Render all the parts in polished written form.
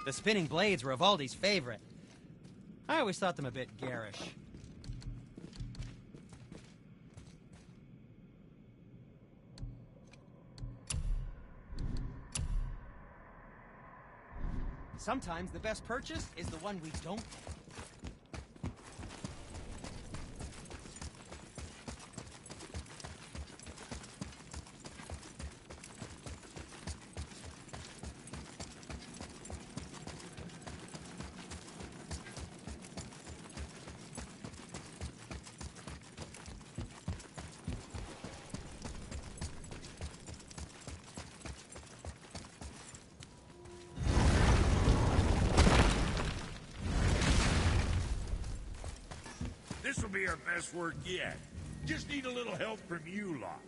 The spinning blades were Evaldi's favorite. I always thought them a bit garish. Sometimes the best purchase is the one we don't make. This'll be our best work yet. Just need a little help from you lot.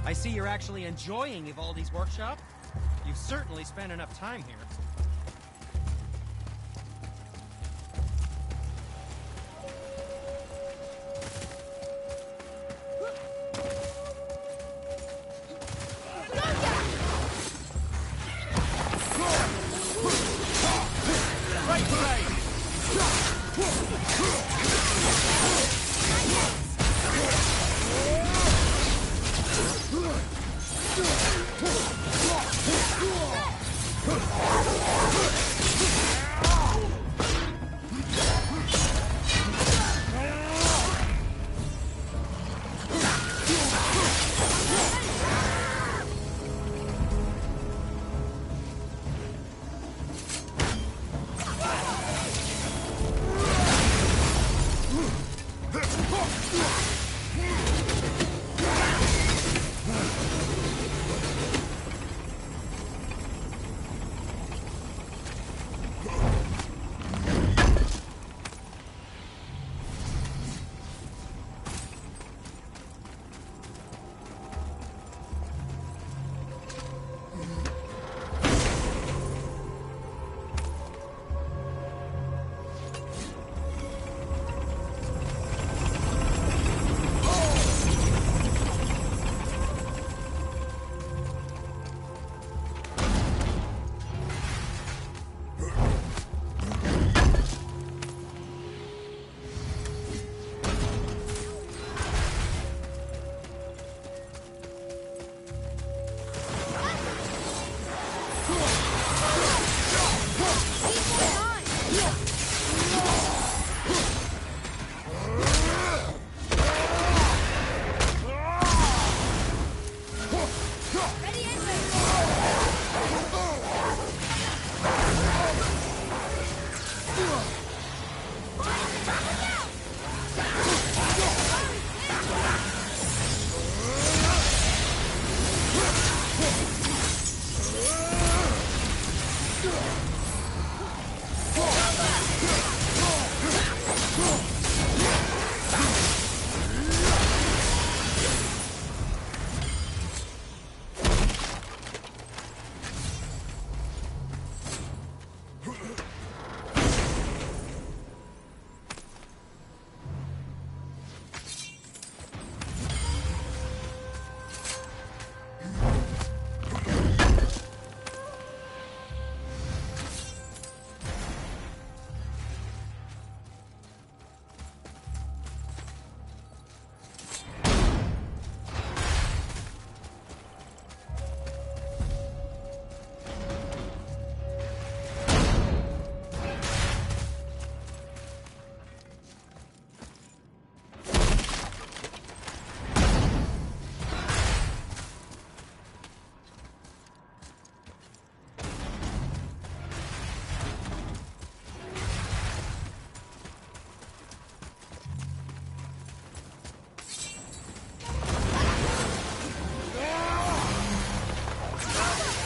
I see you're actually enjoying Evaldi's workshop. You've certainly spent enough time here. Huh!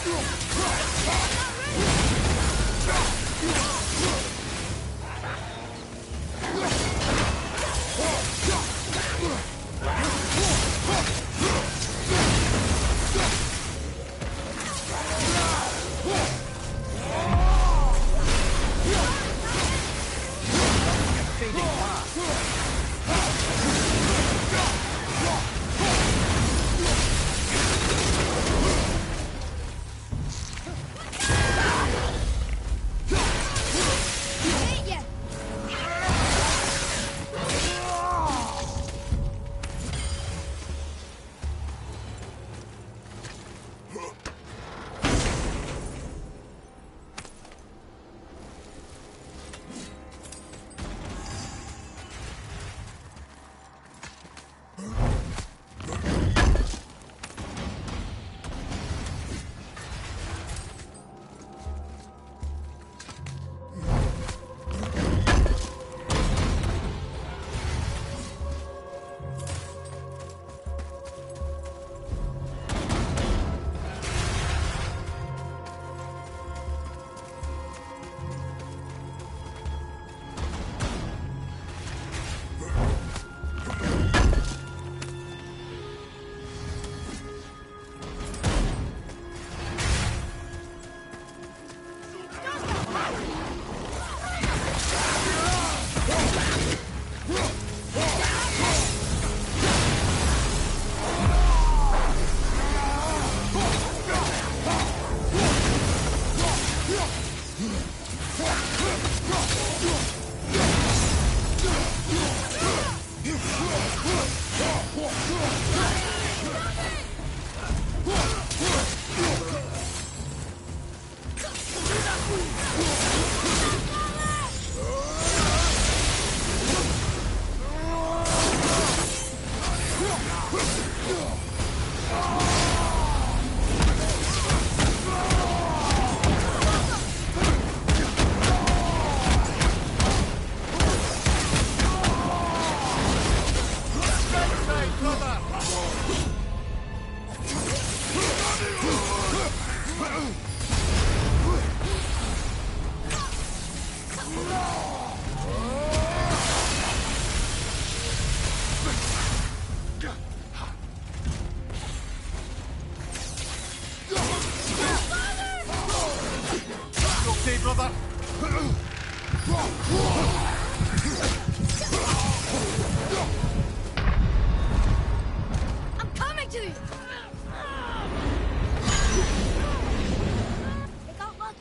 I'm coming to you! They got lucky.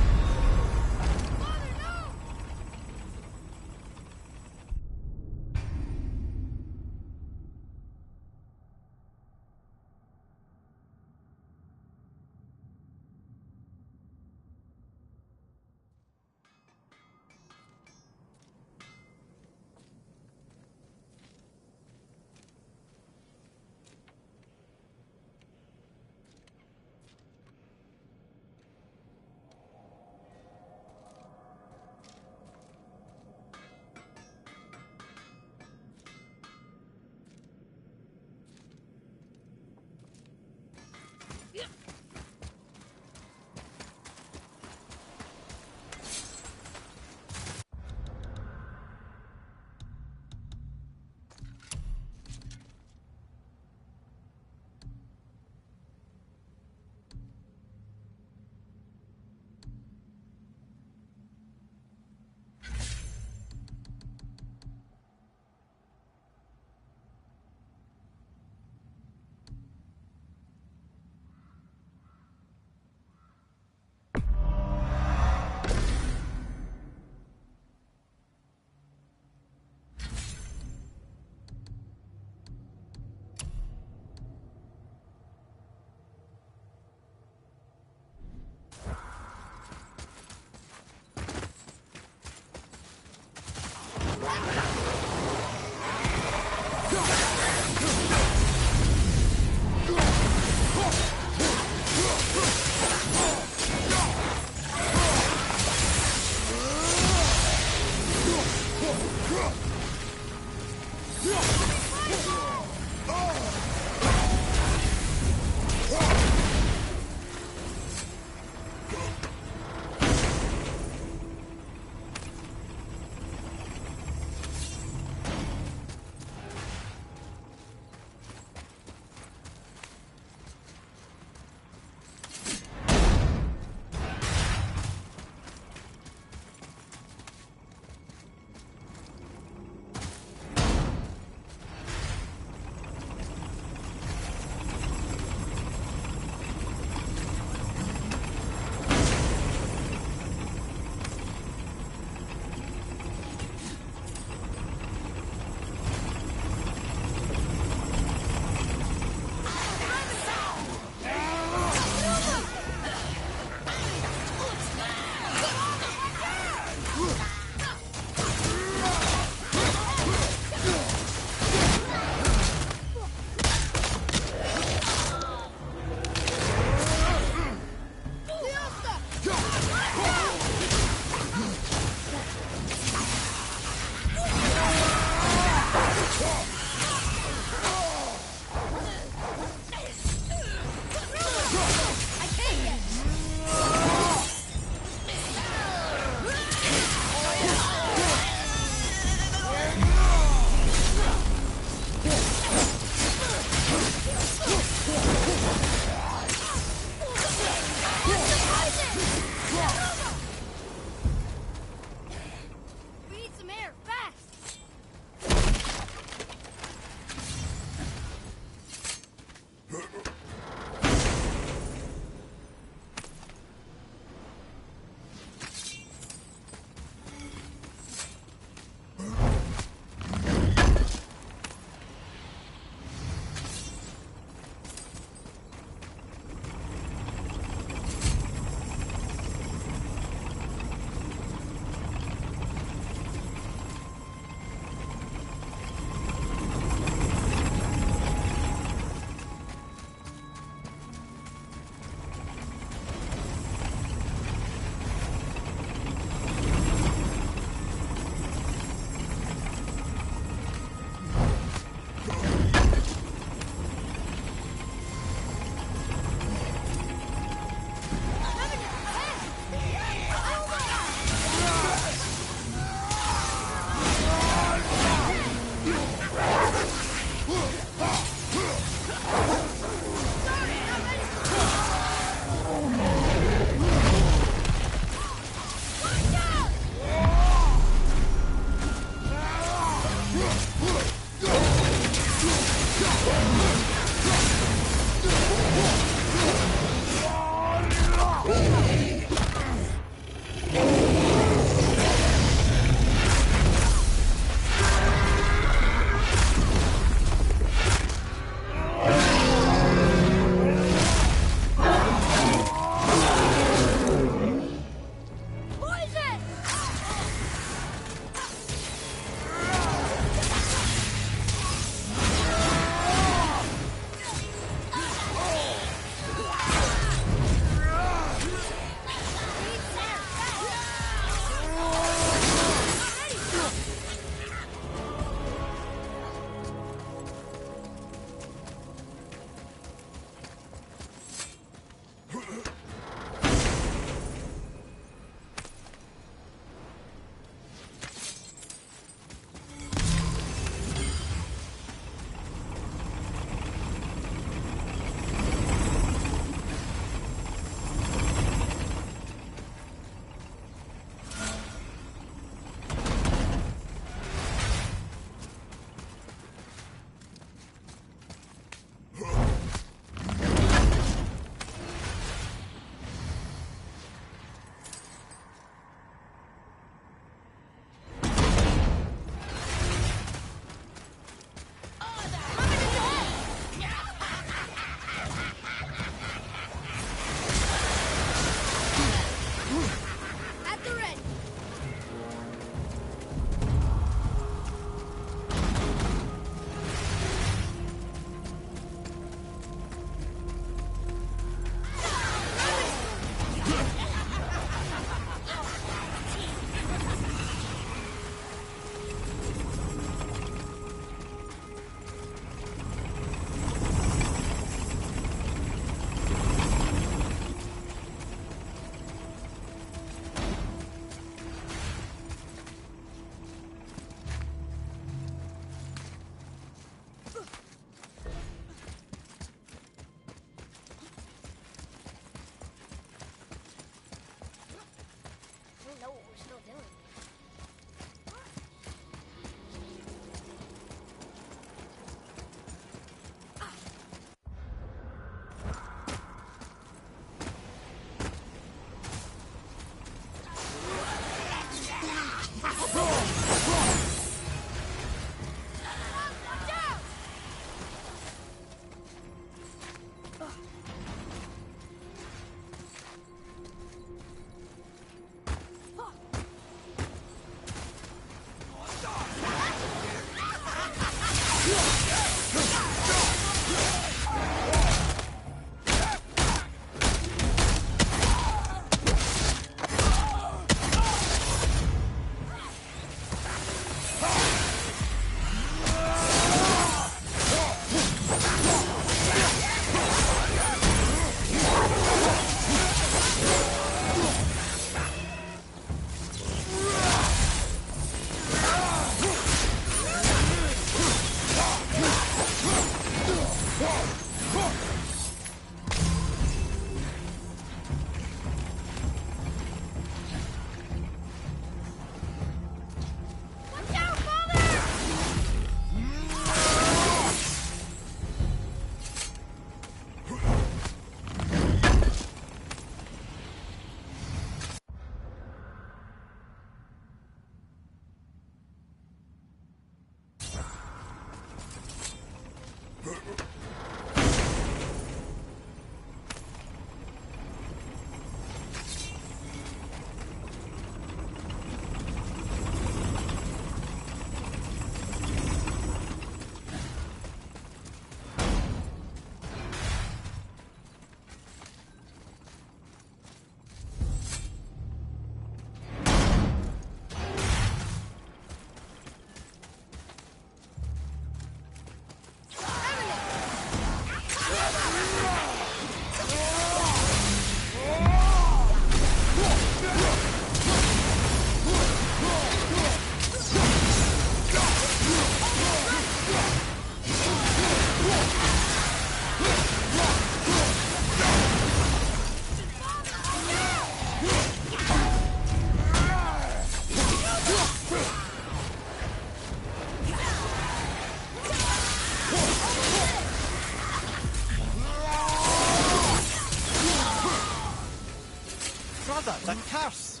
The curse!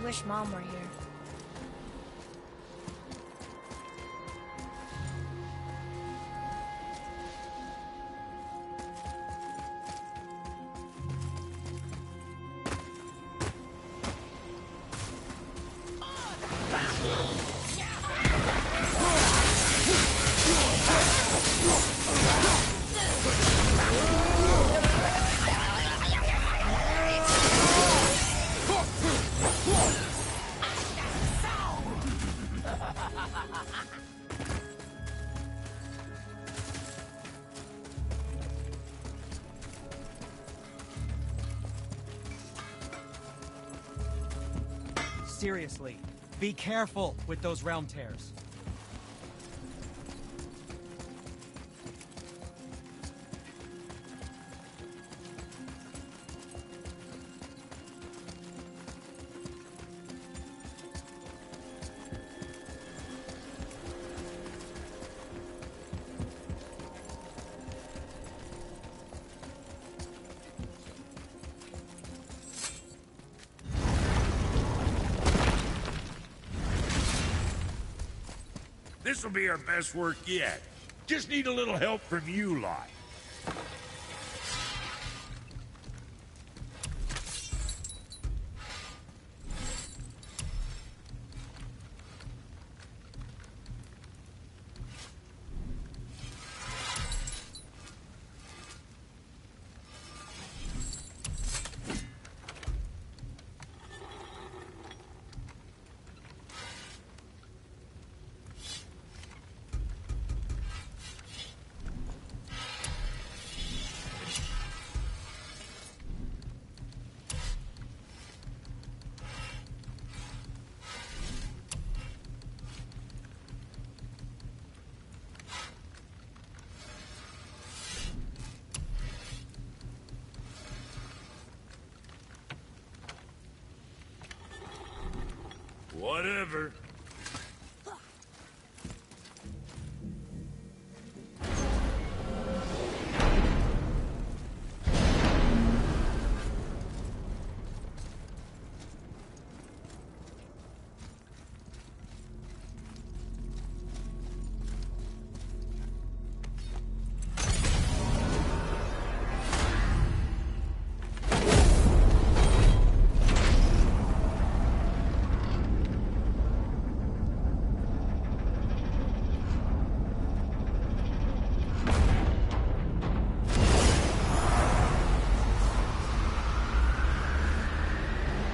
I wish Mom were here. Seriously, be careful with those realm tears. This'll be our best work yet. Just need a little help from you lot. Whatever.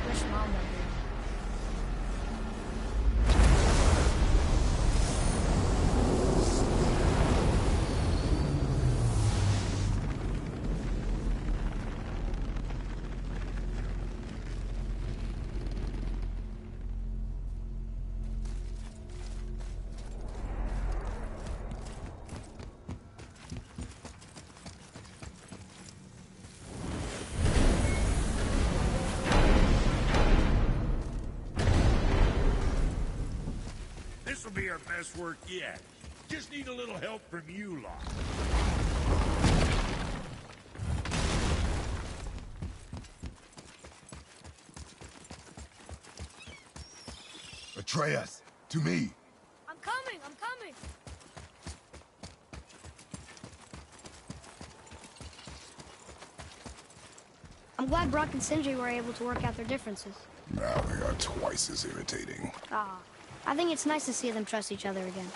Wish Mom were here. This'll be our best work yet. Just need a little help from you lot. Atreus, to me. I'm coming! I'm coming! I'm glad Brock and Sindri were able to work out their differences. Now they are twice as irritating. Ah, I think it's nice to see them trust each other again.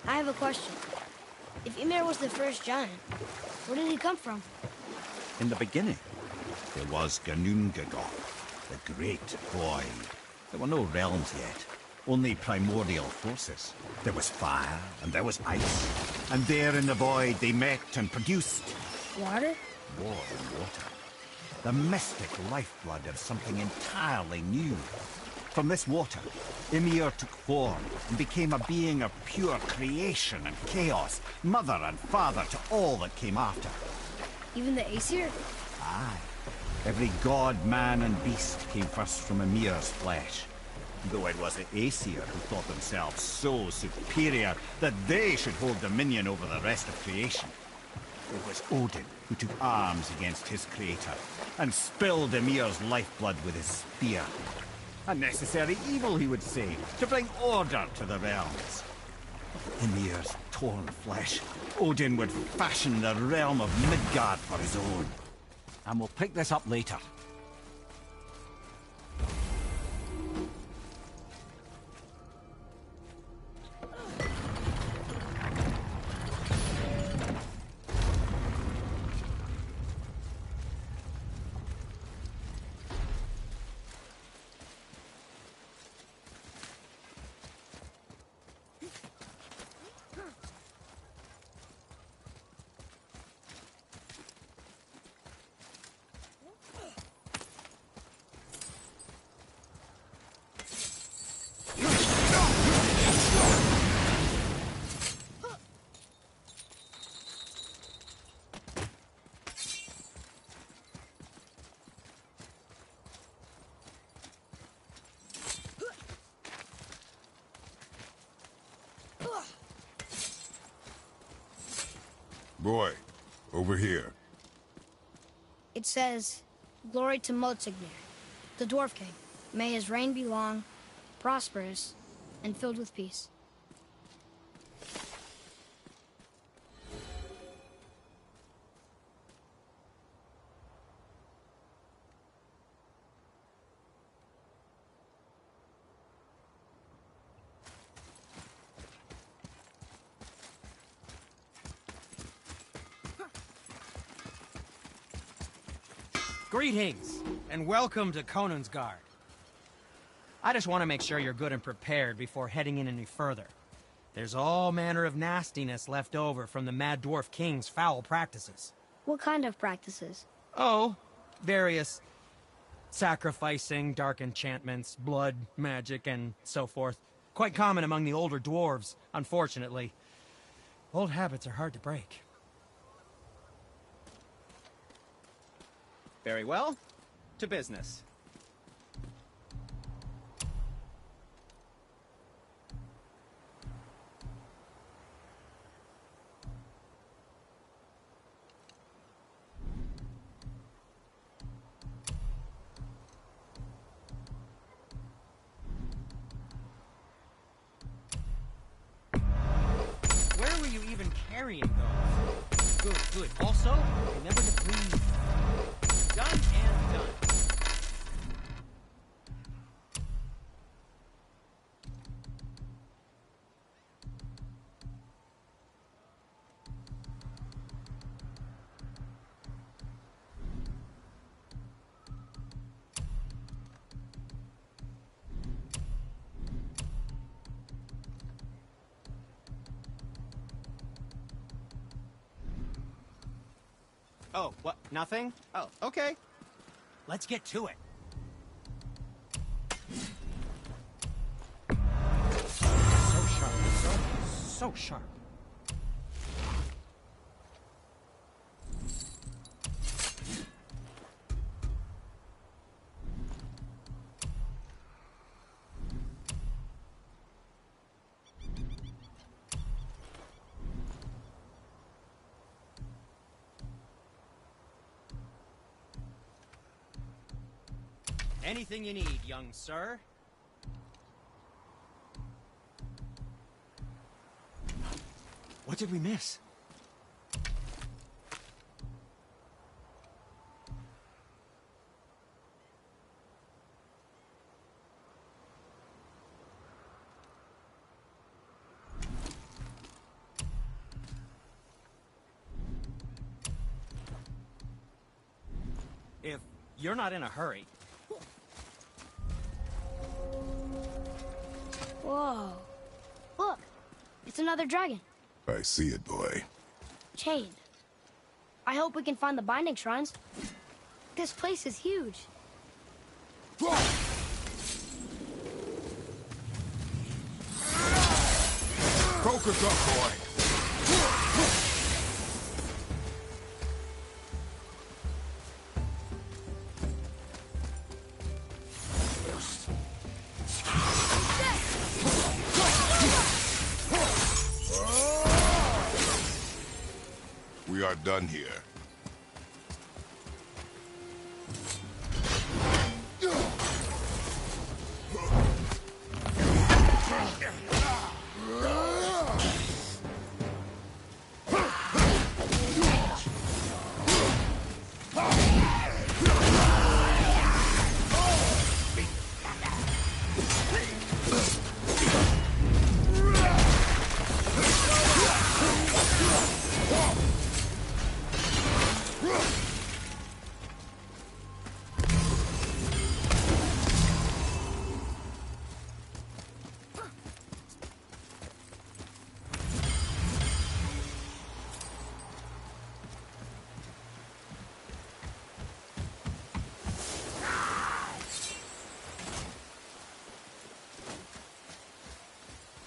I have a question. If Ymir was the first giant, where did he come from? In the beginning, there was Ginnungagap, the Great Void. There were no realms yet, only primordial forces. There was fire, and there was ice. And there in the void they met and produced... Water? More than water. The mystic lifeblood of something entirely new. From this water, Ymir took form and became a being of pure creation and chaos, mother and father to all that came after. Even the Aesir? Aye. Every god, man, and beast came first from Ymir's flesh. Though it was the Aesir who thought themselves so superior that they should hold dominion over the rest of creation. It was Odin who took arms against his creator and spilled Ymir's lifeblood with his spear. A necessary evil, he would say, to bring order to the realms. Ymir's torn flesh, Odin would fashion the realm of Midgard for his own. And we'll pick this up later. Boy, over here. It says, "Glory to Motsignir, the Dwarf King. May his reign be long, prosperous, and filled with peace." Greetings, and welcome to Konungsgard. I just want to make sure you're good and prepared before heading in any further. There's all manner of nastiness left over from the Mad Dwarf King's foul practices. What kind of practices? Oh, various sacrificing, dark enchantments, blood, magic, and so forth. Quite common among the older dwarves, unfortunately. Old habits are hard to break. Very well. To business. Where were you even carrying those? Good, good. Also, remember to breathe. Done and done. Oh, what? Nothing? Oh, okay. Let's get to it. So sharp. So sharp. Anything you need, young sir. What did we miss? If you're not in a hurry, Whoa. Look, it's another dragon. I see it, boy. Chained. I hope we can find the binding shrines. This place is huge. Focus up, boy. We are done here.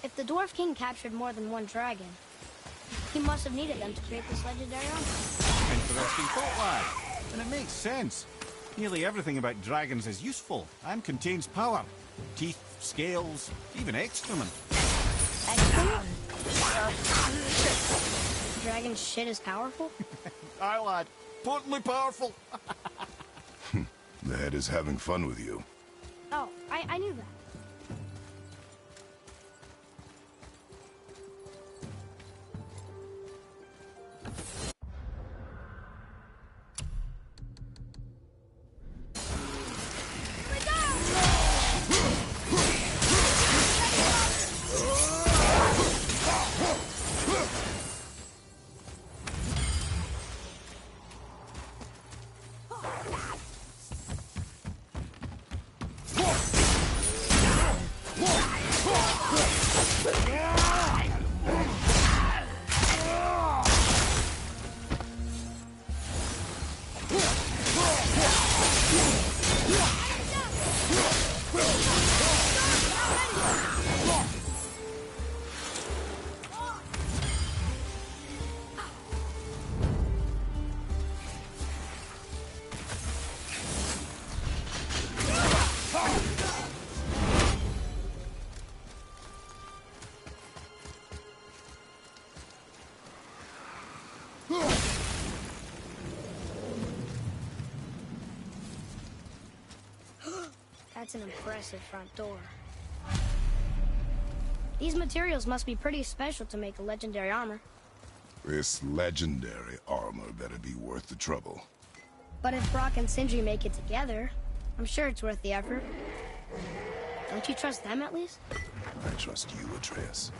If the Dwarf King captured more than one dragon, he must have needed them to create this legendary armor. Interesting thought, lad. And it makes sense. Nearly everything about dragons is useful and contains power. Teeth, scales, even excrement. Excellent. Dragon shit is powerful? Aye, lad. Potently powerful. The head is having fun with you. Oh, I knew that. That's an impressive front door. These materials must be pretty special to make a legendary armor. This legendary armor better be worth the trouble. But if Brock and Sindri make it together, I'm sure it's worth the effort. Don't you trust them at least? I trust you, Atreus.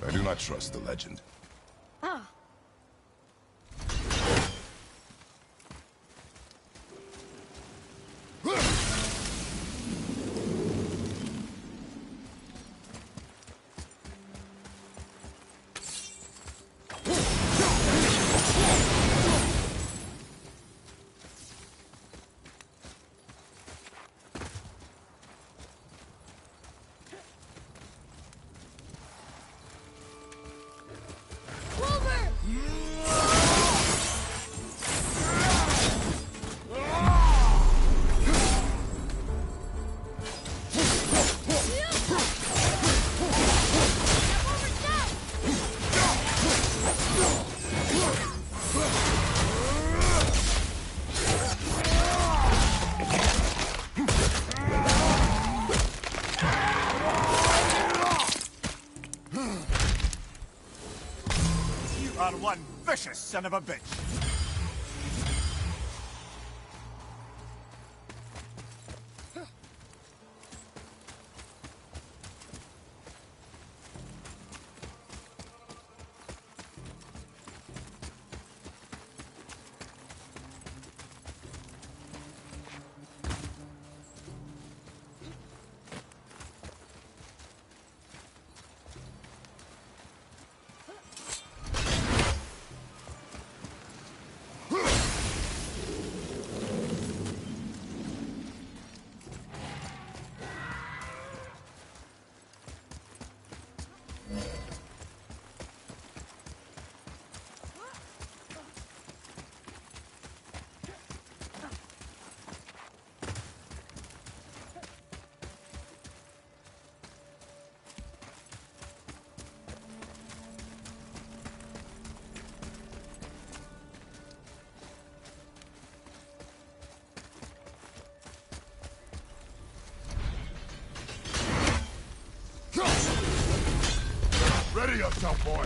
I do not trust the legend. Oh. are one vicious son of a bitch. yourself, boy!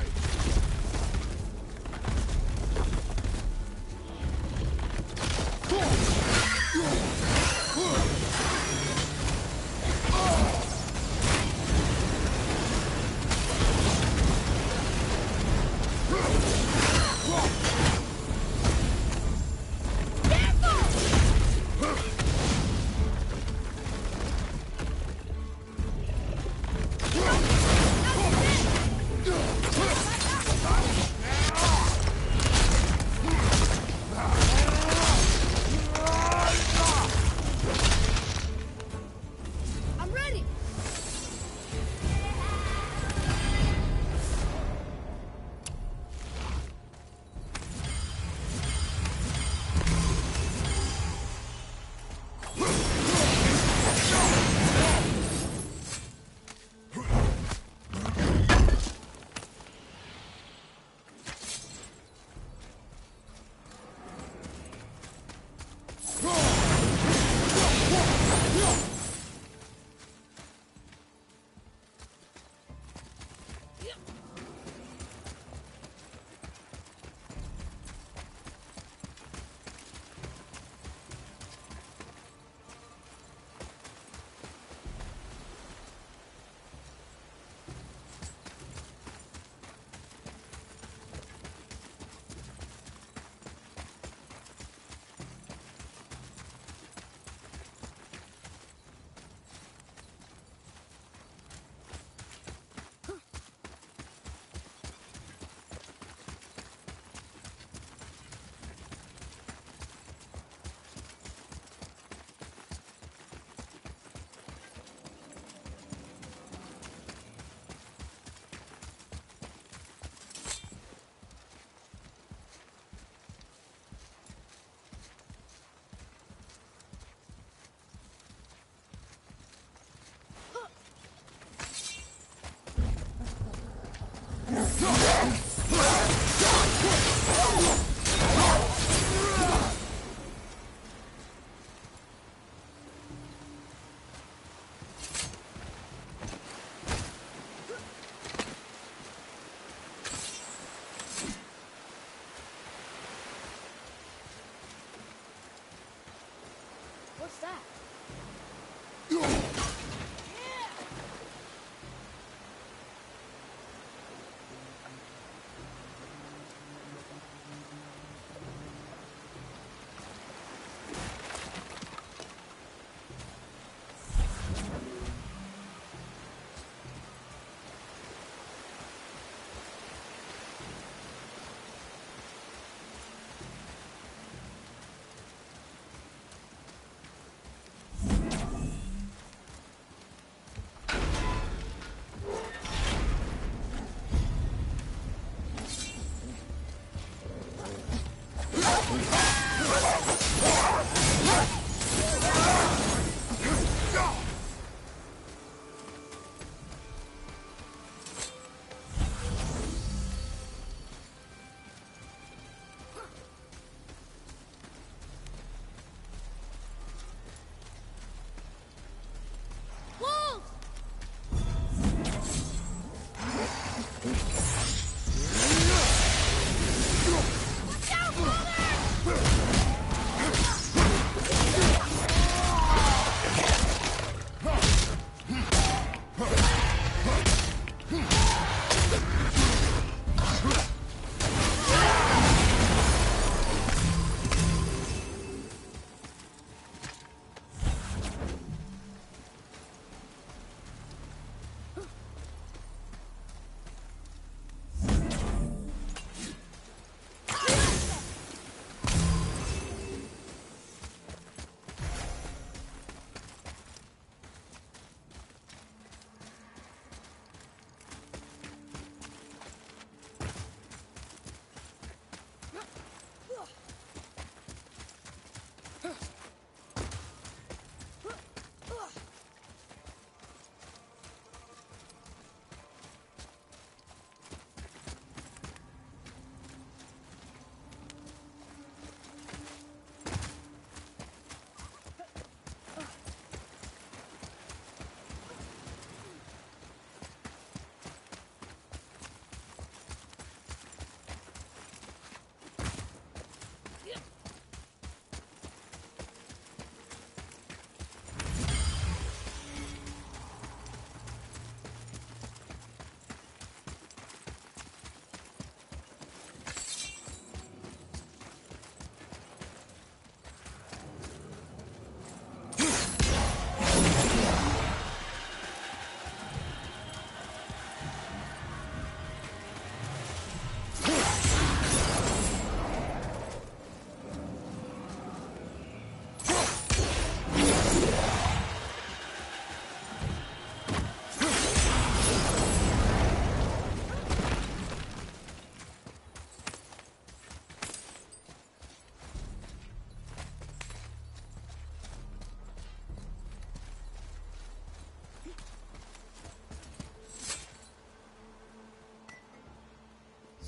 I'm ready! What's that? Watch out, brother!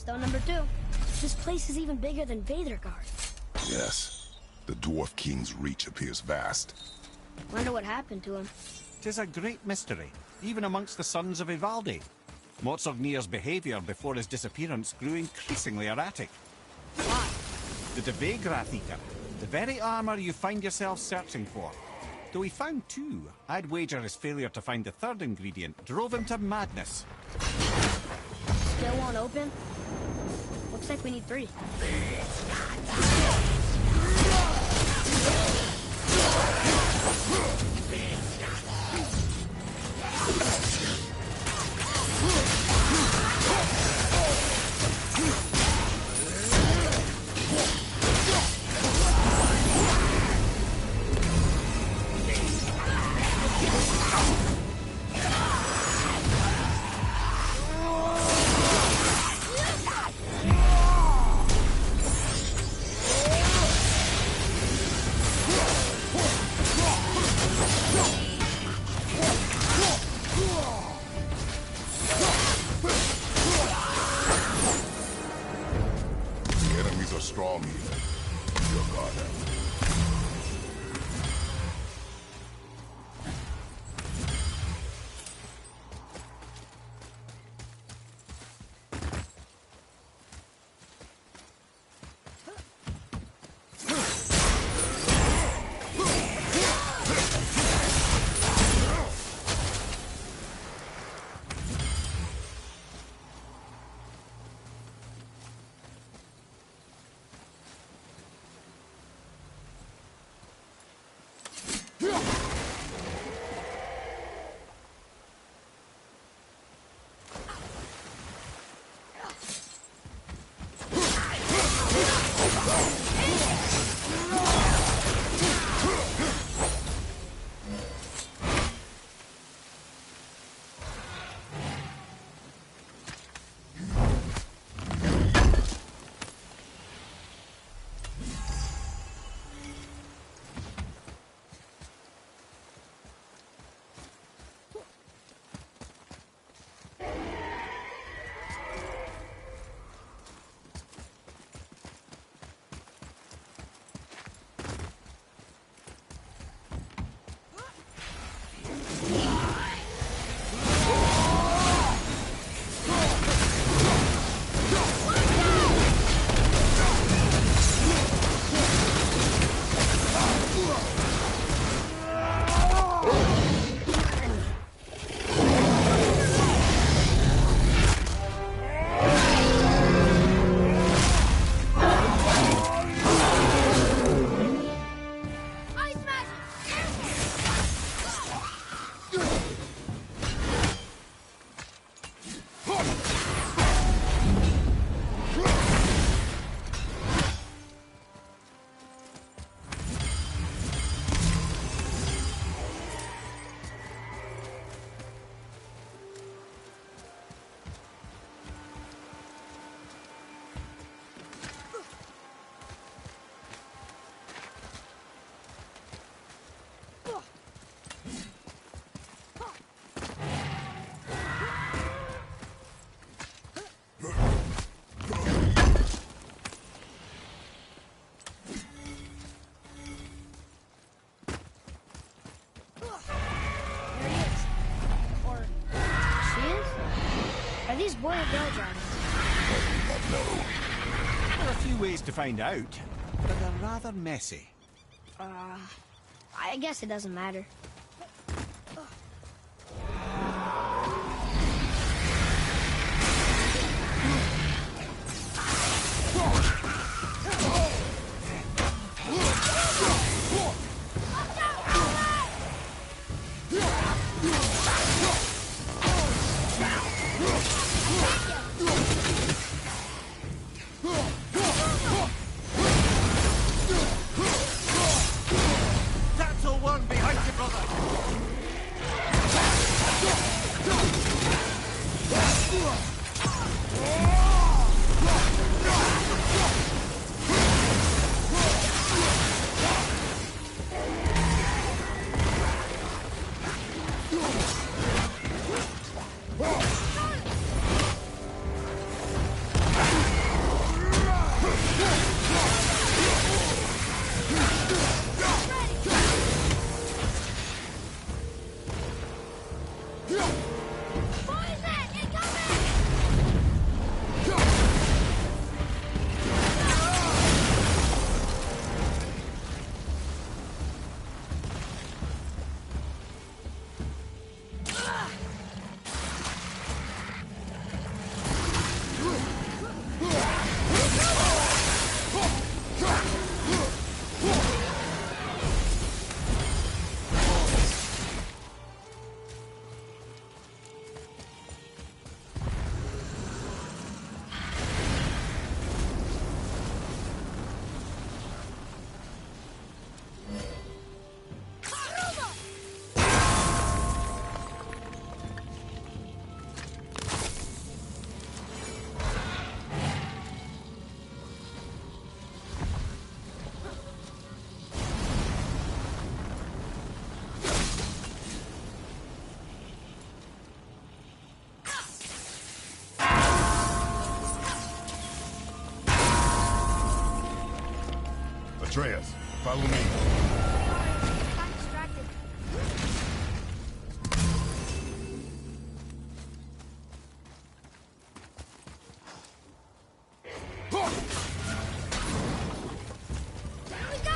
Stone number 2. This place is even bigger than Vadergard. Yes. The Dwarf King's reach appears vast. Wonder what happened to him. 'Tis a great mystery, even amongst the sons of Ivaldi. Motsognir's behaviour before his disappearance grew increasingly erratic. Why? The Devegrath Eater, the very armour you find yourself searching for. Though he found 2, I'd wager his failure to find the 3rd ingredient drove him to madness. Still won't open? Looks like we need 3. Strong here. Your guard up. Are these boy or girl dragons? There are a few ways to find out, but they're rather messy. I guess it doesn't matter. That's all one behind you, brother! Atreus, follow me. I'm distracted. Here we go!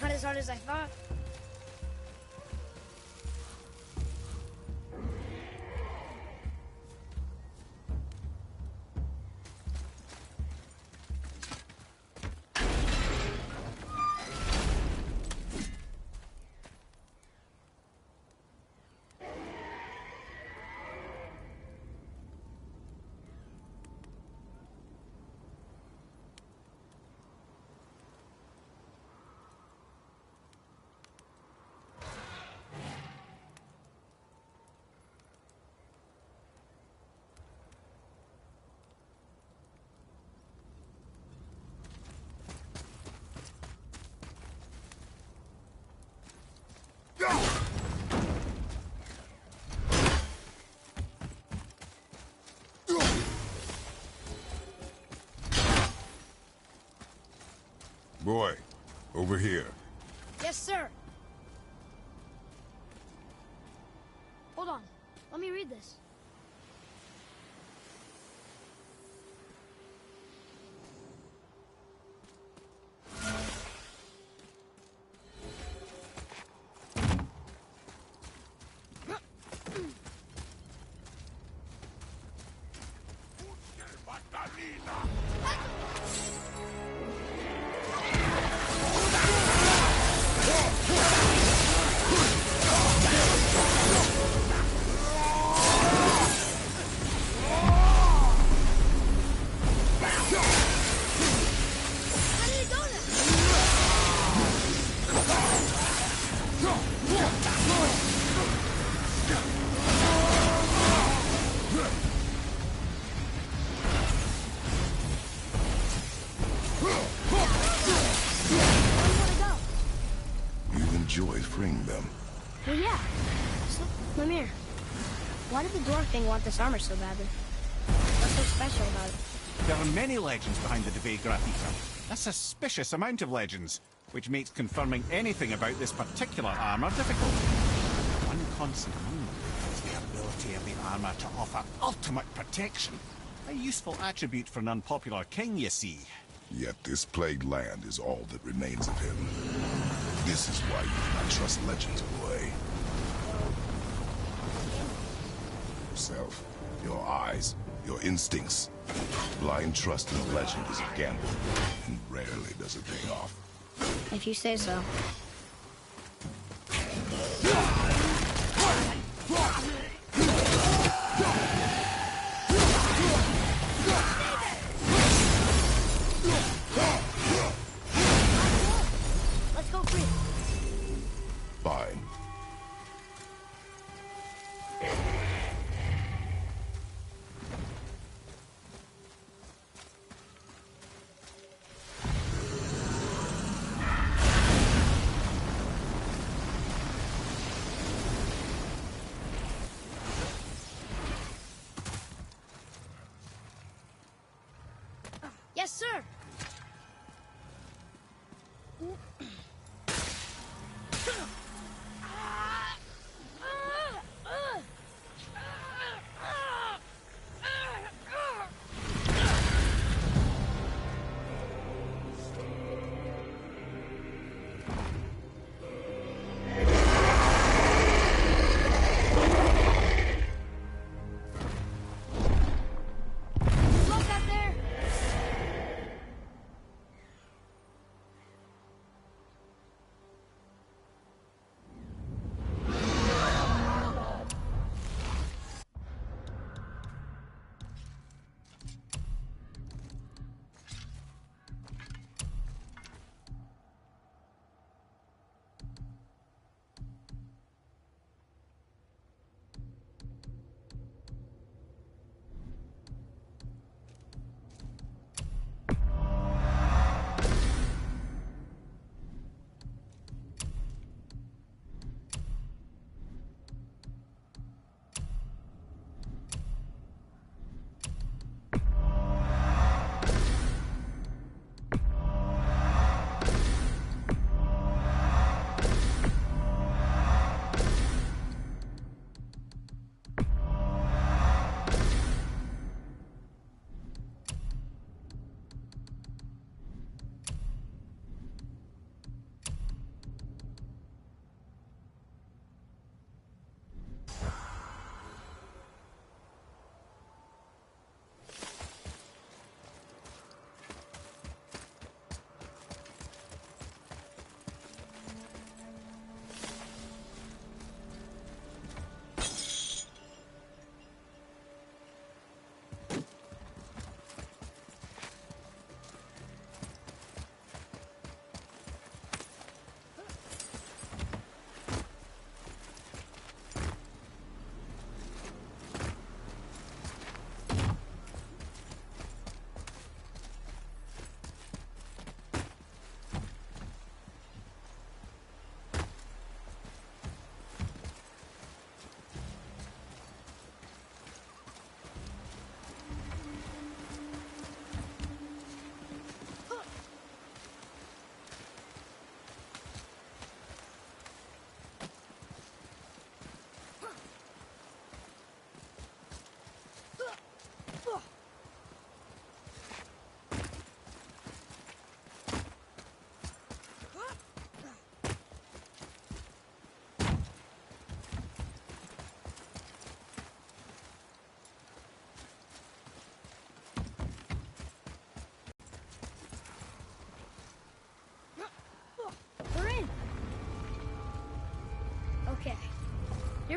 Not as hard as I thought. Boy, over here. Yes, sir. Hold on. Let me read this. How did it go then? Where do you want to go? You enjoy freeing them. Well, yeah. So, Mimir, why did the dwarf king want this armor so badly? What's so special about it? There are many legends behind the Debate Graffita. A suspicious amount of legends, which makes confirming anything about this particular armor difficult. One constant among them is the ability of the armor to offer ultimate protection. A useful attribute for an unpopular king, you see. Yet this plagued land is all that remains of him. This is why you do not trust legends, boy. Yourself, your eyes, your instincts. Blind trust in a legend is a gamble, and rarely does it pay off. If you say so. Let's go free. Fine. Yes, sir. Look out there.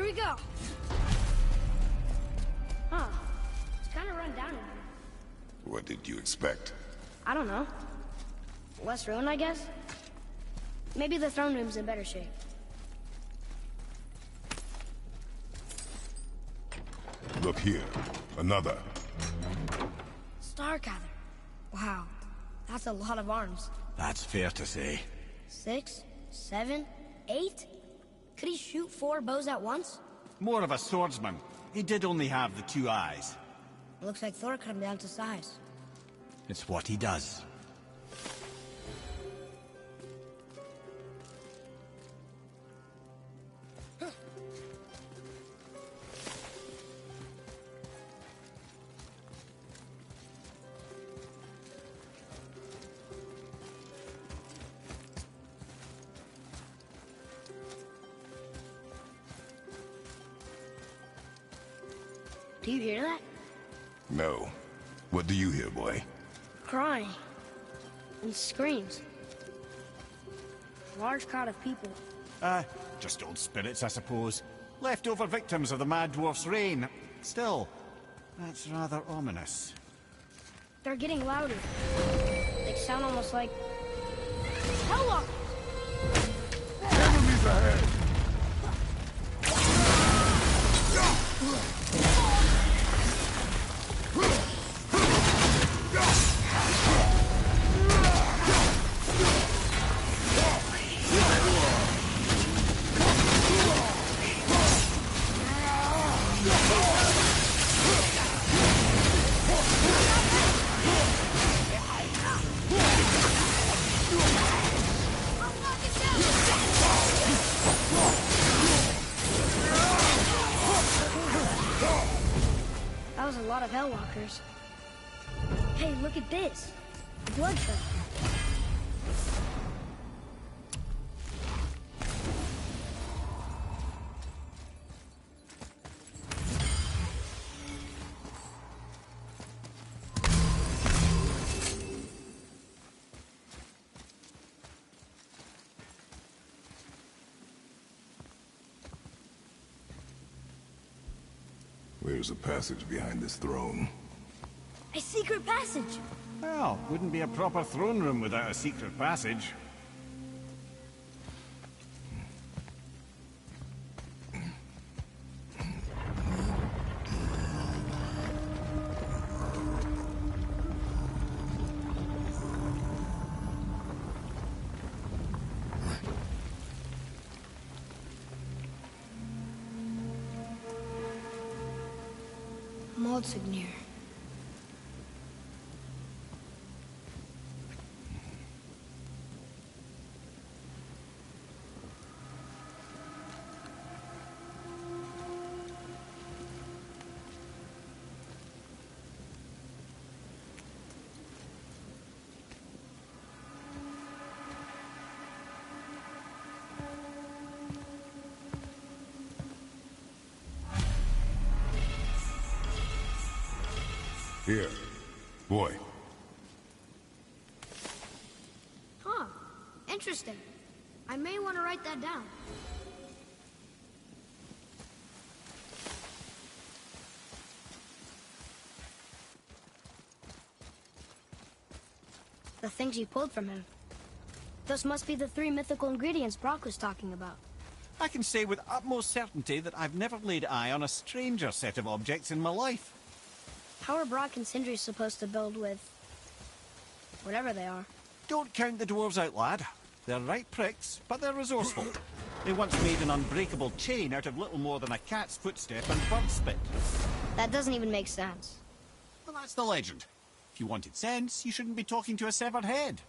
we go. Huh. It's kind of run down in here. What did you expect? I don't know. Less ruin, I guess? Maybe the throne room's in better shape. Look here. Another. Starkather. Wow. That's a lot of arms. That's fair to say. 6, 7, 8? Could he shoot 4 bows at once? More of a swordsman. He did only have the 2 eyes. Looks like Thor cut him down to size. It's what he does. Do you hear that? No. What do you hear, boy? Crying. And screams. Large crowd of people. Just old spirits, I suppose. Leftover victims of the Mad Dwarf's reign. Still, that's rather ominous. They're getting louder. They sound almost like... Hellwalkers! Enemies ahead! That was a lot of Hellwalkers. Hey, look at this. A blood trail. Where's the passage behind this throne? A secret passage! Well, wouldn't be a proper throne room without a secret passage. Maldsignir. Here. Boy. Huh. Interesting. I may want to write that down. The things you pulled from him. Those must be the 3 mythical ingredients Brock was talking about. I can say with utmost certainty that I've never laid eye on a stranger set of objects in my life. How are Brock and Sindri supposed to build with... whatever they are? Don't count the dwarves out, lad. They're right pricks, but they're resourceful. They once made an unbreakable chain out of little more than a cat's footstep and bird spit. That doesn't even make sense. Well, that's the legend. If you wanted sense, you shouldn't be talking to a severed head.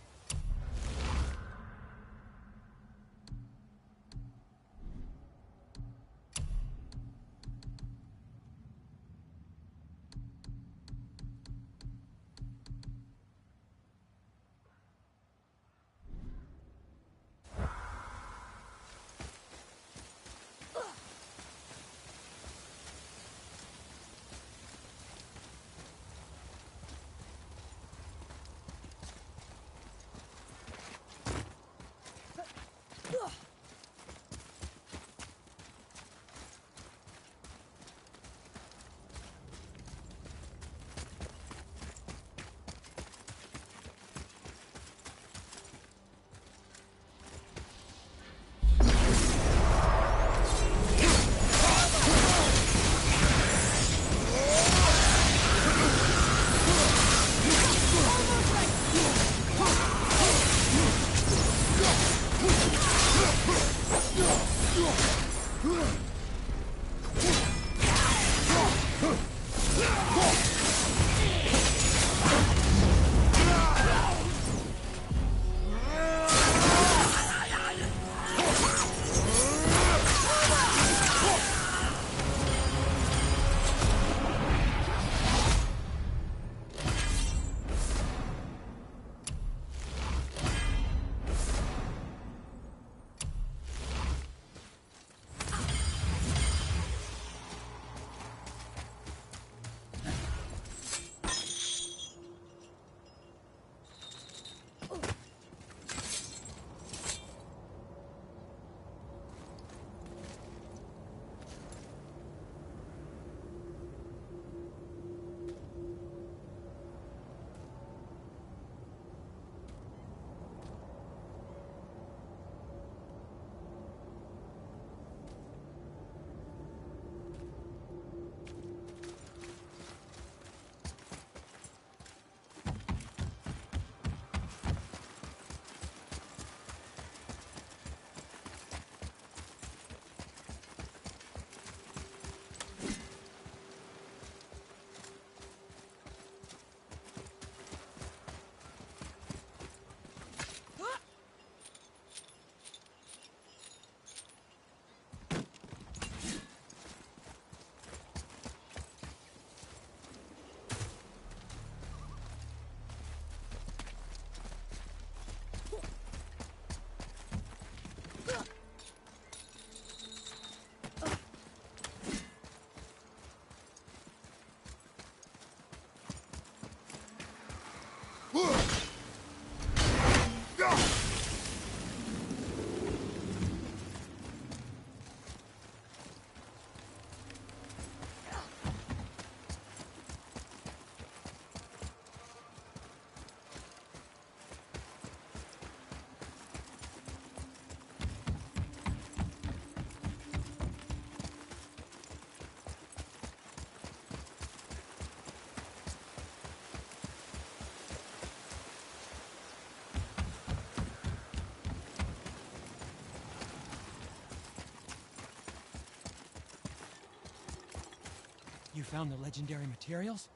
You found the legendary materials?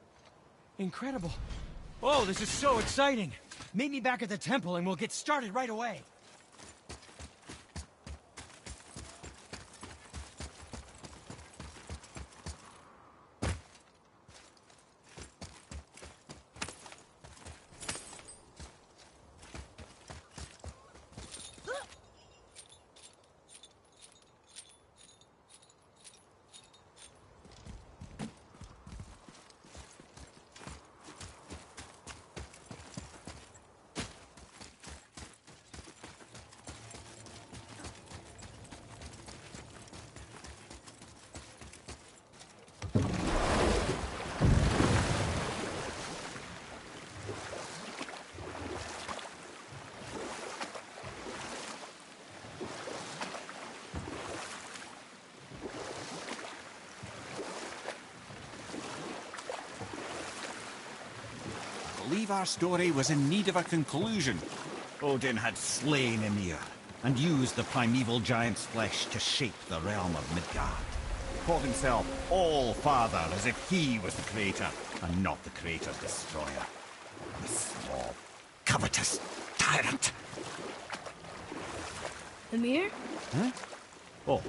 Incredible. Oh, this is so exciting. Meet me back at the temple and we'll get started right away. I believe our story was in need of a conclusion. Odin had slain Ymir, and used the primeval giant's flesh to shape the realm of Midgard. He called himself All-Father, as if he was the creator, and not the creator's destroyer. The small, covetous tyrant! Ymir? Huh? Oh.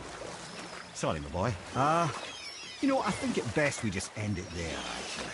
Sorry, my boy. You know, I think it best we just end it there, actually.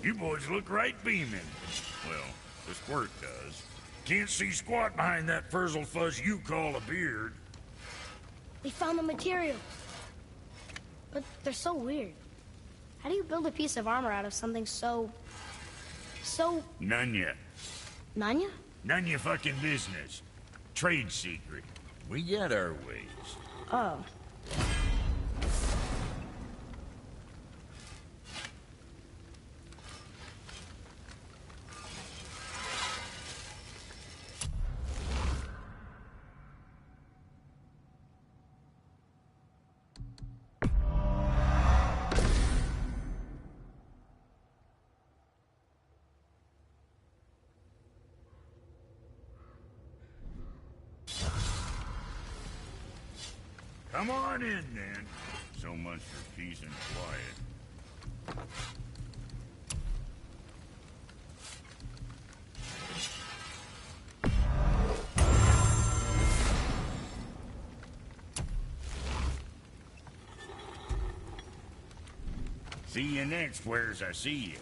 You boys look right beaming. Well, the squirt does. Can't see squat behind that frizzled fuzz you call a beard. We found the materials. But they're so weird. How do you build a piece of armor out of something so... None yet. Nanya? None your fucking business. Trade secret. We got our ways. Oh. Come on in, then. So much for peace and quiet. See you next, where's I see you.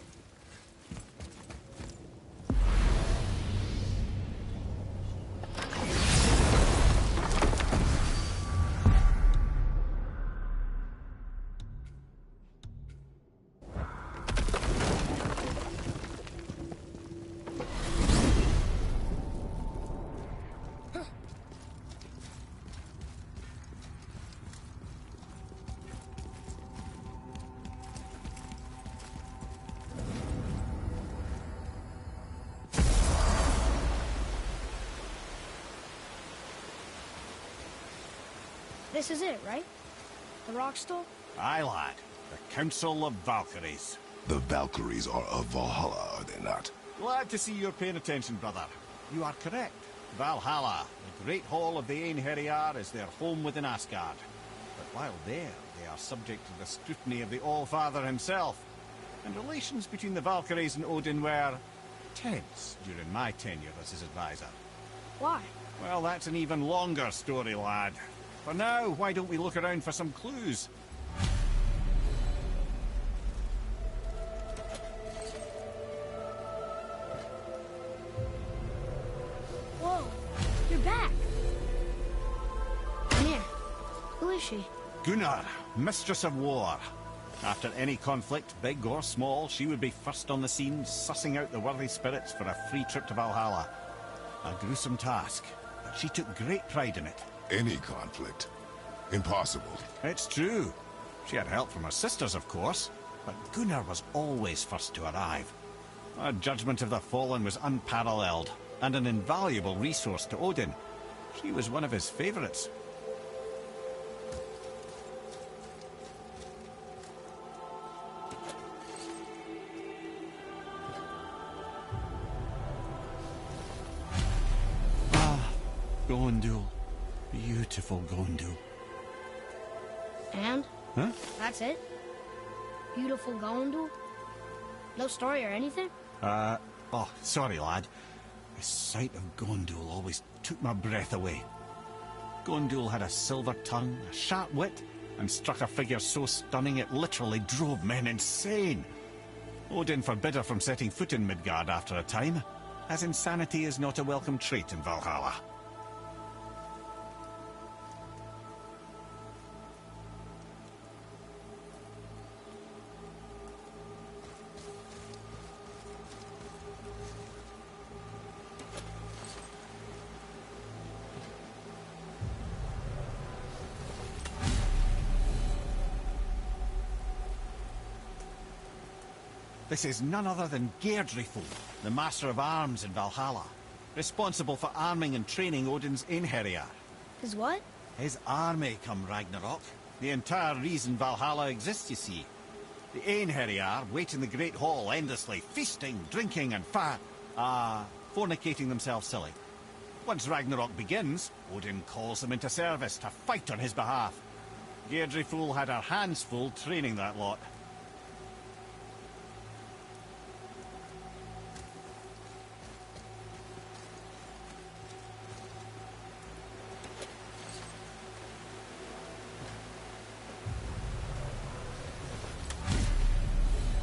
This is it, right? The Rockstall? Aye, lad. The Council of Valkyries. The Valkyries are of Valhalla, are they not? Glad to see you're paying attention, brother. You are correct. Valhalla, the great hall of the Einherjar, is their home within Asgard. But while there, they are subject to the scrutiny of the All-Father himself. And relations between the Valkyries and Odin were tense during my tenure as his advisor. Why? Well, that's an even longer story, lad. For now, why don't we look around for some clues? Whoa, you're back. Come here. Who is she? Gunnar, Mistress of War. After any conflict, big or small, she would be first on the scene, sussing out the worthy spirits for a free trip to Valhalla. A gruesome task, but she took great pride in it. Any conflict. Impossible. It's true. She had help from her sisters, of course, but Gunnar was always first to arrive. Her judgment of the fallen was unparalleled, and an invaluable resource to Odin. She was one of his favorites. Gondul. Beautiful Gondul. And? Huh? That's it? Beautiful Gondul? No story or anything? Oh, sorry, lad. The sight of Gondul always took my breath away. Gondul had a silver tongue, a sharp wit, and struck a figure so stunning it literally drove men insane. Odin forbid her from setting foot in Midgard after a time, as insanity is not a welcome trait in Valhalla. This is none other than Geirdriful, the Master of Arms in Valhalla, responsible for arming and training Odin's Einherjar. His what? His army come Ragnarok. The entire reason Valhalla exists, you see. The Einherjar wait in the Great Hall endlessly, feasting, drinking, and fornicating themselves silly. Once Ragnarok begins, Odin calls them into service to fight on his behalf. Geirdriful had her hands full training that lot.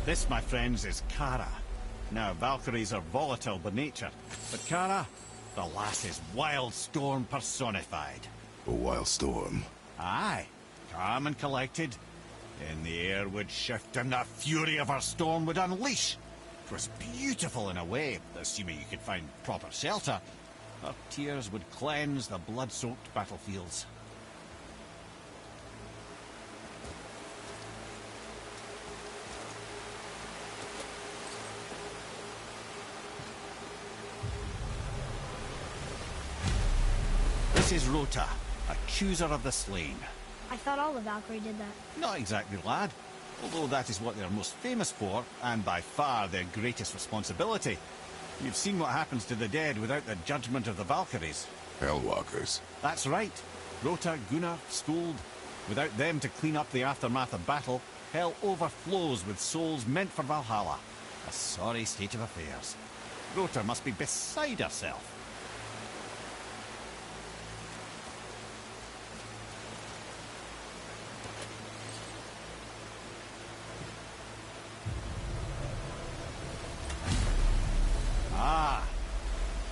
This, my friends, is Kara. Now, Valkyries are volatile by nature, but Kara, the lass is Wild Storm personified. A wild storm. Aye, calm and collected. Then the air would shift and the fury of her storm would unleash. It was beautiful in a way, assuming you could find proper shelter. Her tears would cleanse the blood-soaked battlefields. This is Rota, accuser of the slain. I thought all the Valkyrie did that. Not exactly, lad. Although that is what they're most famous for, and by far their greatest responsibility. You've seen what happens to the dead without the judgment of the Valkyries. Hellwalkers. That's right. Rota, Gunnar, Skuld. Without them to clean up the aftermath of battle, hell overflows with souls meant for Valhalla. A sorry state of affairs. Rota must be beside herself.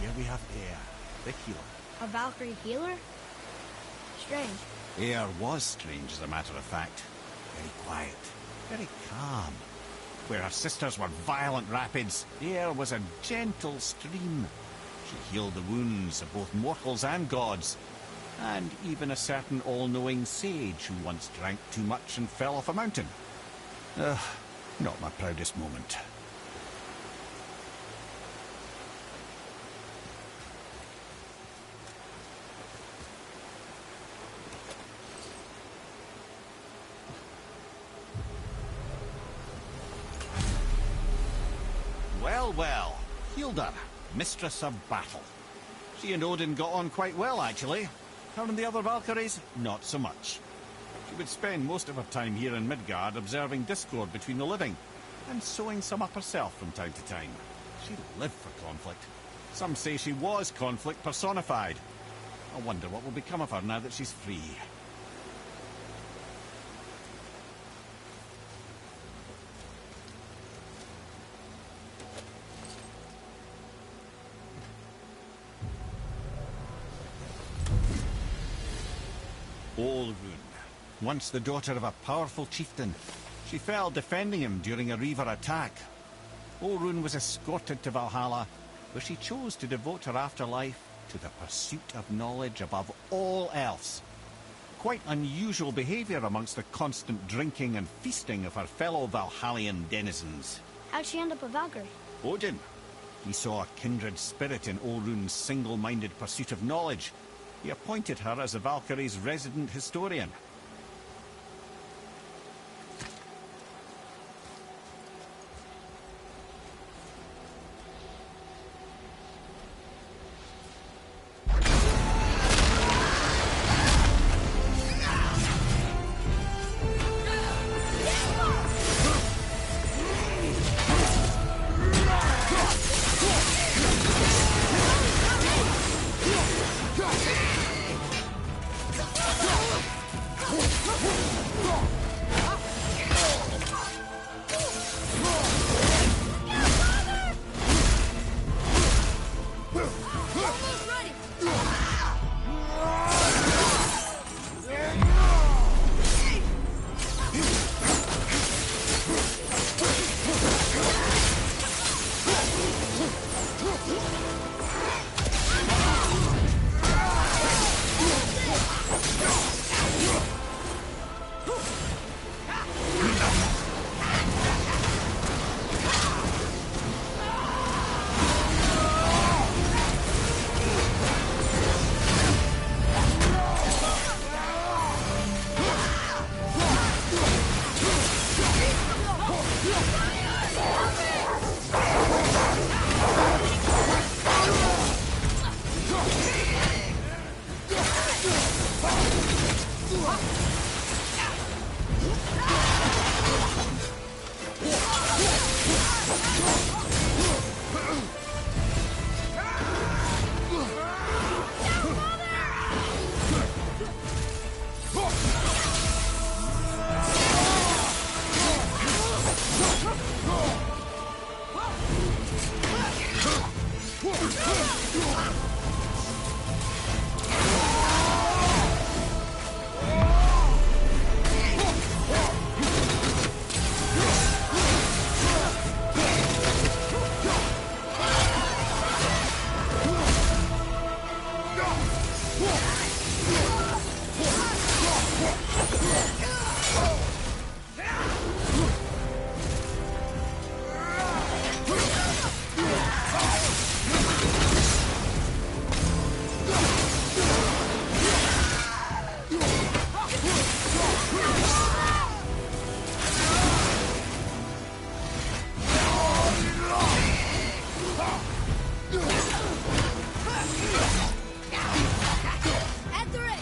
Here we have Eir, the healer. A Valkyrie healer? Strange. Eir was strange, as a matter of fact. Very quiet, very calm. Where her sisters were violent rapids, Eir was a gentle stream. She healed the wounds of both mortals and gods, and even a certain all-knowing sage who once drank too much and fell off a mountain. Not my proudest moment. well. Hilda, Mistress of Battle. She and Odin got on quite well, actually. Her and the other Valkyries, not so much. She would spend most of her time here in Midgard observing discord between the living, and sewing some up herself from time to time. She lived for conflict. Some say she was conflict personified. I wonder what will become of her now that she's free. Olrun, once the daughter of a powerful chieftain. She fell defending him during a Reaver attack. Olrun was escorted to Valhalla, where she chose to devote her afterlife to the pursuit of knowledge above all else. Quite unusual behavior amongst the constant drinking and feasting of her fellow Valhallian denizens. How'd she end up a Valkyrie? Odin. He saw a kindred spirit in Olrun's single-minded pursuit of knowledge. He appointed her as the Valkyrie's resident historian. At the ready.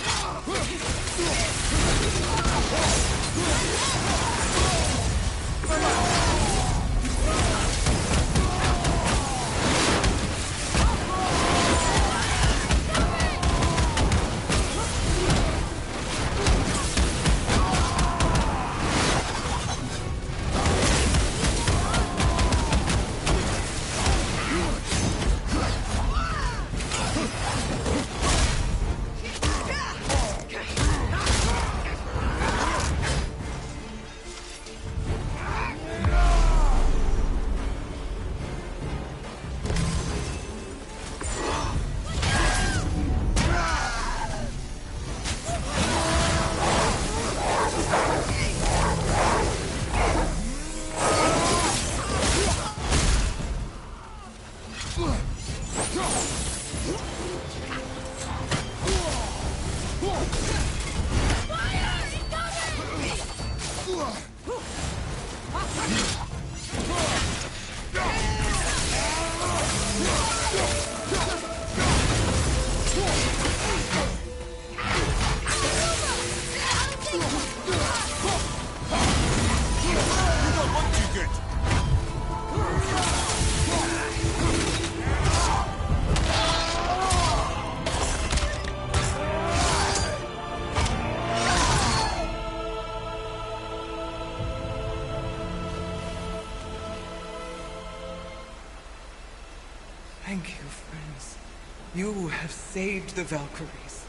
You have saved the Valkyries.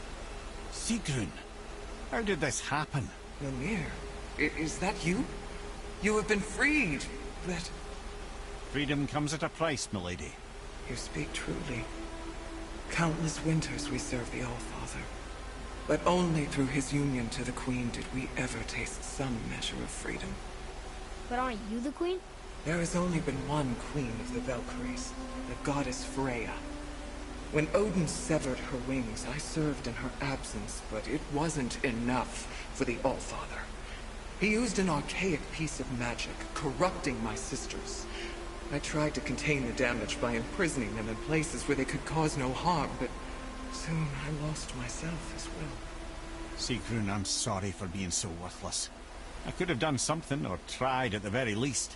Sigrun, how did this happen? Mimir, is that you? You have been freed, but... Freedom comes at a price, milady. You speak truly. Countless winters we served the Allfather. But only through his union to the Queen did we ever taste some measure of freedom. But aren't you the queen? There has only been one Queen of the Valkyries, the goddess Freya. When Odin severed her wings, I served in her absence, but it wasn't enough for the Allfather. He used an archaic piece of magic, corrupting my sisters. I tried to contain the damage by imprisoning them in places where they could cause no harm, but soon I lost myself as well. Sigrun, I'm sorry for being so worthless. I could have done something, or tried at the very least.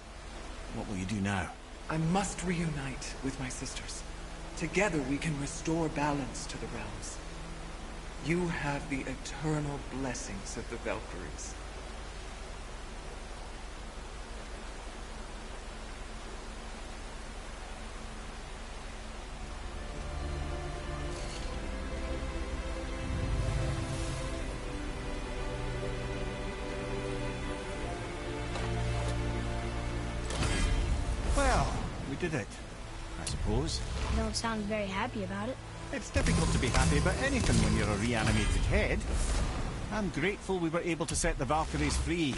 What will you do now? I must reunite with my sisters. Together we can restore balance to the realms. You have the eternal blessings of the Valkyries. Well, we did it, I suppose. You don't sound very happy about it. It's difficult to be happy about anything when you're a reanimated head. I'm grateful we were able to set the Valkyries free.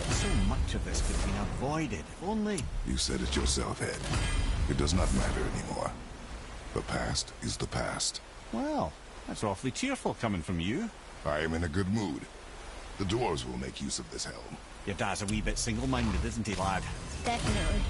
So much of this could have been avoided, if only... You said it yourself, Head. It does not matter anymore. The past is the past. Well, that's awfully cheerful coming from you. I am in a good mood. The dwarves will make use of this helm. Your dad's a wee bit single-minded, isn't he, lad? Definitely.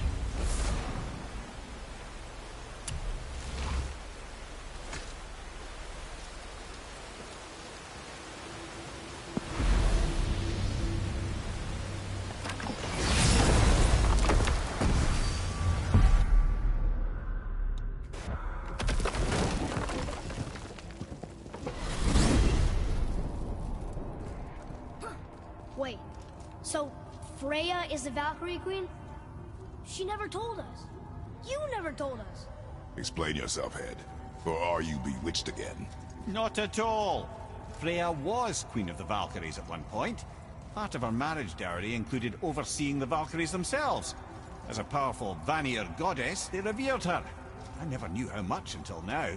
Wait, so Freya is the Valkyrie Queen? She never told us. You never told us. Explain yourself, Head. Or are you bewitched again? Not at all. Freya was Queen of the Valkyries at one point. Part of her marriage dowry included overseeing the Valkyries themselves. As a powerful Vanir goddess, they revered her. I never knew how much until now.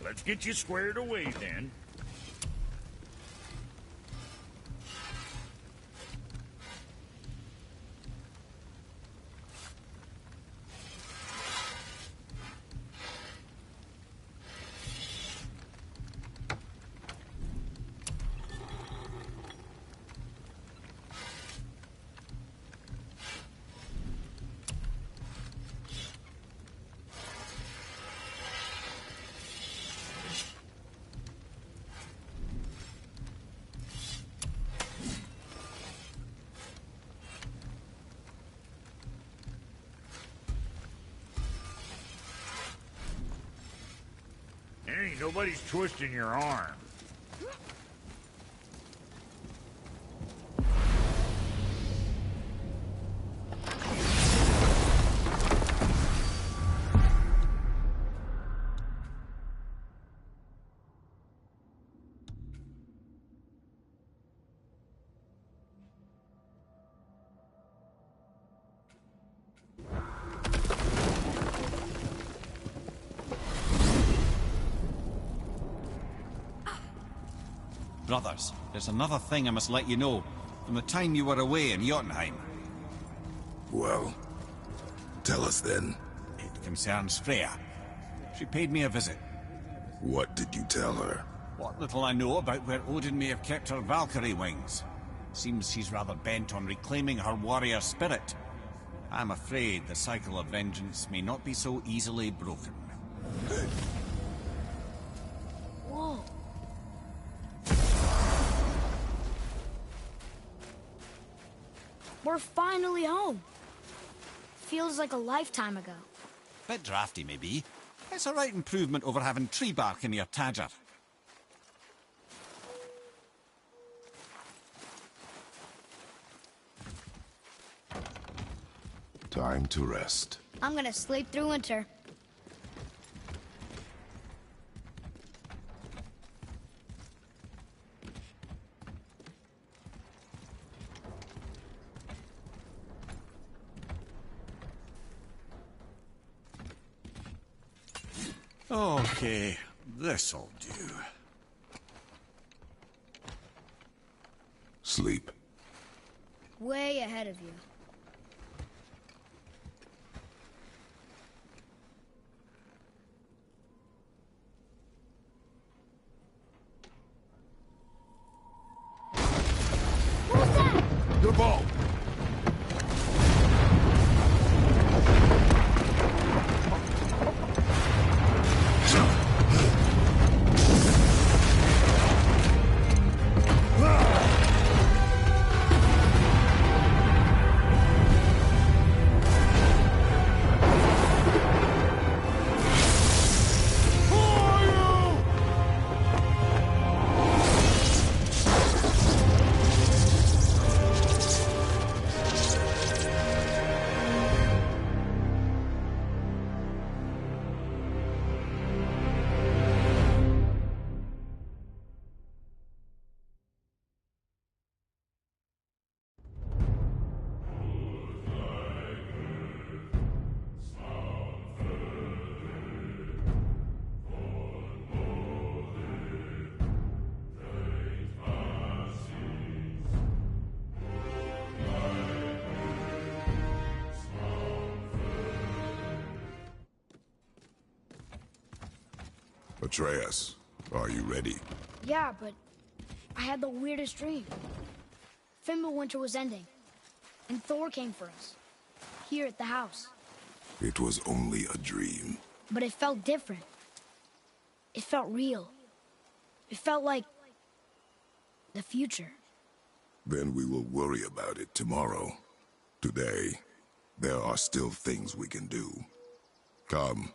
Let's get you squared away, then. Ain't nobody's twisting your arm. Brothers, there's another thing I must let you know. From the time you were away in Jotunheim. Well, tell us then. It concerns Freya. She paid me a visit. What did you tell her? What little I know about where Odin may have kept her Valkyrie wings. Seems she's rather bent on reclaiming her warrior spirit. I'm afraid the cycle of vengeance may not be so easily broken. Whoa. We're finally home. Feels like a lifetime ago. Bit drafty, maybe. It's a right improvement over having tree bark in your tadger. Time to rest. I'm gonna sleep through winter. Okay, this'll do. Sleep. Way ahead of you. Your bow! Atreus, are you ready? Yeah, but I had the weirdest dream. Fimbulwinter was ending, and Thor came for us. Here at the house. It was only a dream. But it felt different. It felt real. It felt like the future. Then we will worry about it tomorrow. Today, there are still things we can do. Come.